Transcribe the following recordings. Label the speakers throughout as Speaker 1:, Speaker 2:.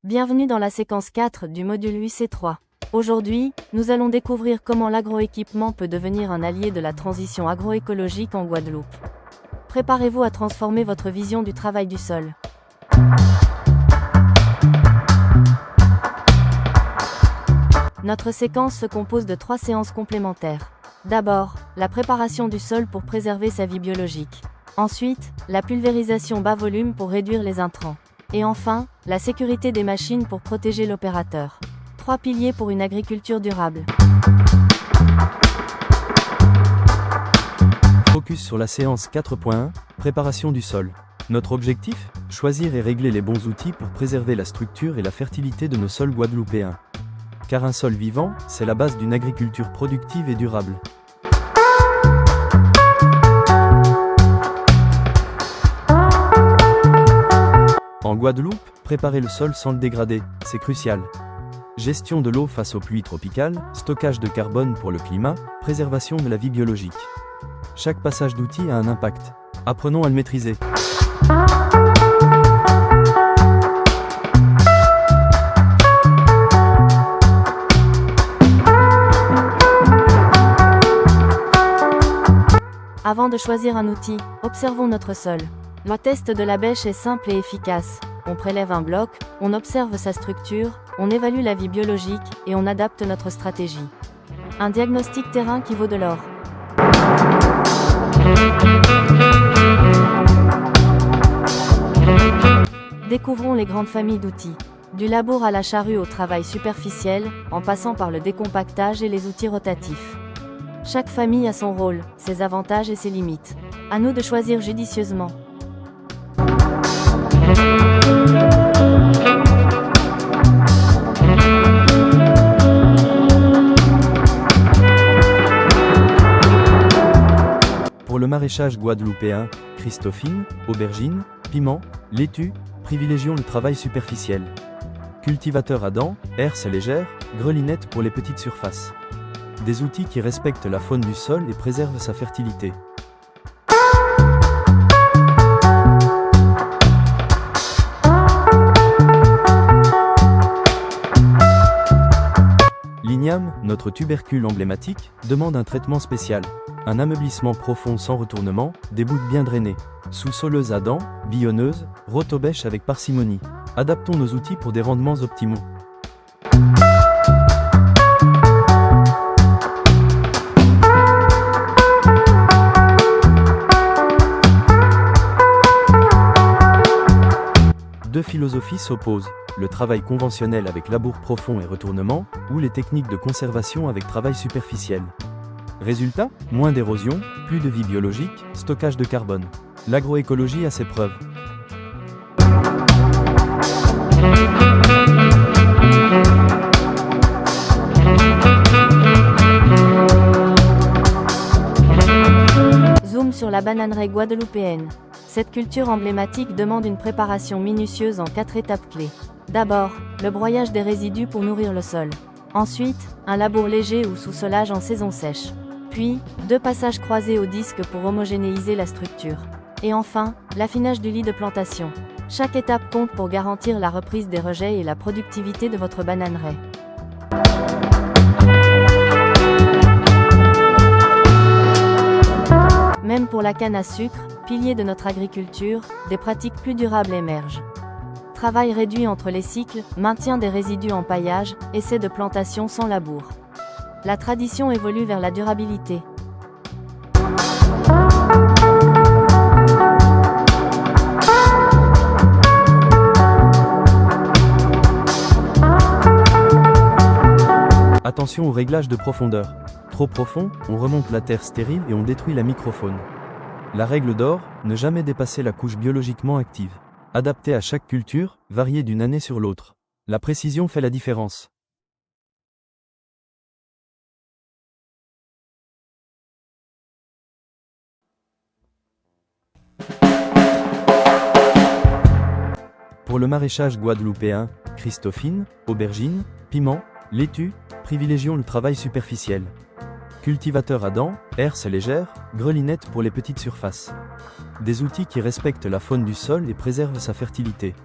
Speaker 1: Bienvenue dans la séquence 4 du module UC3. Aujourd'hui, nous allons découvrir comment l'agroéquipement peut devenir un allié de la transition agroécologique en Guadeloupe. Préparez-vous à transformer votre vision du travail du sol. Notre séquence se compose de 3 séances complémentaires. D'abord, la préparation du sol pour préserver sa vie biologique. Ensuite, la pulvérisation bas volume pour réduire les intrants. Et enfin, la sécurité des machines pour protéger l'opérateur. 3 piliers pour une agriculture durable.
Speaker 2: Focus sur la séance 4.1, préparation du sol. Notre objectif, choisir et régler les bons outils pour préserver la structure et la fertilité de nos sols guadeloupéens. Car un sol vivant, c'est la base d'une agriculture productive et durable. En Guadeloupe, préparer le sol sans le dégrader, c'est crucial. Gestion de l'eau face aux pluies tropicales, stockage de carbone pour le climat, préservation de la vie biologique. Chaque passage d'outil a un impact. Apprenons à le maîtriser.
Speaker 1: Avant de choisir un outil, observons notre sol. Le test de la bêche est simple et efficace. On prélève un bloc, on observe sa structure, on évalue la vie biologique et on adapte notre stratégie. Un diagnostic terrain qui vaut de l'or. Découvrons les grandes familles d'outils. Du labour à la charrue au travail superficiel, en passant par le décompactage et les outils rotatifs. Chaque famille a son rôle, ses avantages et ses limites. À nous de choisir judicieusement.
Speaker 2: Pour le maraîchage guadeloupéen, Christophine, aubergine, piment, laitue, privilégions le travail superficiel. Cultivateur à dents, herse légère, grelinette pour les petites surfaces. Des outils qui respectent la faune du sol et préservent sa fertilité. L'igname, notre tubercule emblématique, demande un traitement spécial. Un ameublissement profond sans retournement, des bouts bien drainés. Sous-soleuse à dents, billonneuse, rotobèche avec parcimonie. Adaptons nos outils pour des rendements optimaux. Deux philosophies s'opposent, le travail conventionnel avec labour profond et retournement, ou les techniques de conservation avec travail superficiel. Résultat, moins d'érosion, plus de vie biologique, stockage de carbone. L'agroécologie a ses preuves.
Speaker 1: Zoom sur la bananeraie guadeloupéenne. Cette culture emblématique demande une préparation minutieuse en 4 étapes clés. D'abord, le broyage des résidus pour nourrir le sol. Ensuite, un labour léger ou sous-solage en saison sèche. Puis, 2 passages croisés au disque pour homogénéiser la structure. Et enfin, l'affinage du lit de plantation. Chaque étape compte pour garantir la reprise des rejets et la productivité de votre bananeraie. Même pour la canne à sucre, pilier de notre agriculture, des pratiques plus durables émergent. Travail réduit entre les cycles, maintien des résidus en paillage, essai de plantation sans labour. La tradition évolue vers la durabilité.
Speaker 2: Attention au réglage de profondeur. Trop profond, on remonte la terre stérile et on détruit la microfaune. La règle d'or, ne jamais dépasser la couche biologiquement active. Adapté à chaque culture, varié d'une année sur l'autre. La précision fait la différence. Pour le maraîchage guadeloupéen, Christophine, aubergine, piment, laitue, privilégions le travail superficiel. Cultivateur à dents, herse légère, grelinette pour les petites surfaces. Des outils qui respectent la faune du sol et préservent sa fertilité.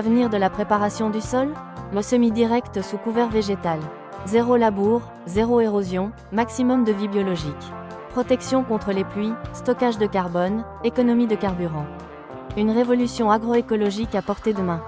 Speaker 1: L'avenir de la préparation du sol? Le semi-direct sous couvert végétal. Zéro labour, zéro érosion, maximum de vie biologique. Protection contre les pluies, stockage de carbone, économie de carburant. Une révolution agroécologique à portée de main.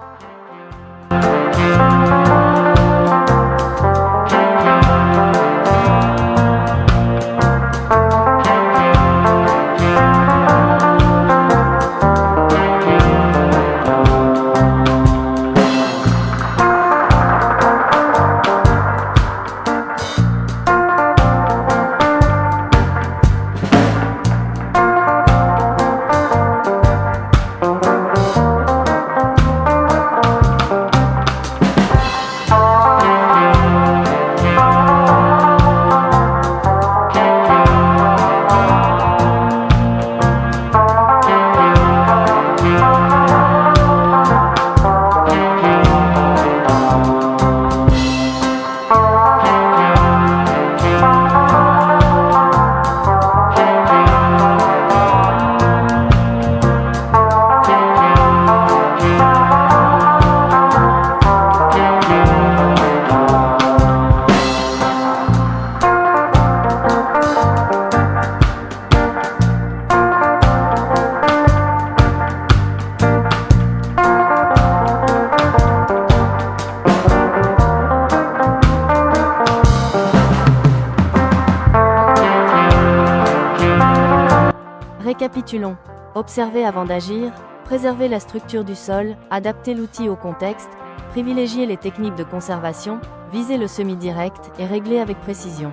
Speaker 1: Récapitulons. Observer avant d'agir, préserver la structure du sol, adapter l'outil au contexte, privilégier les techniques de conservation, viser le semi-direct et régler avec précision.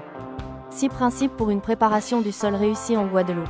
Speaker 1: 6 principes pour une préparation du sol réussie en Guadeloupe.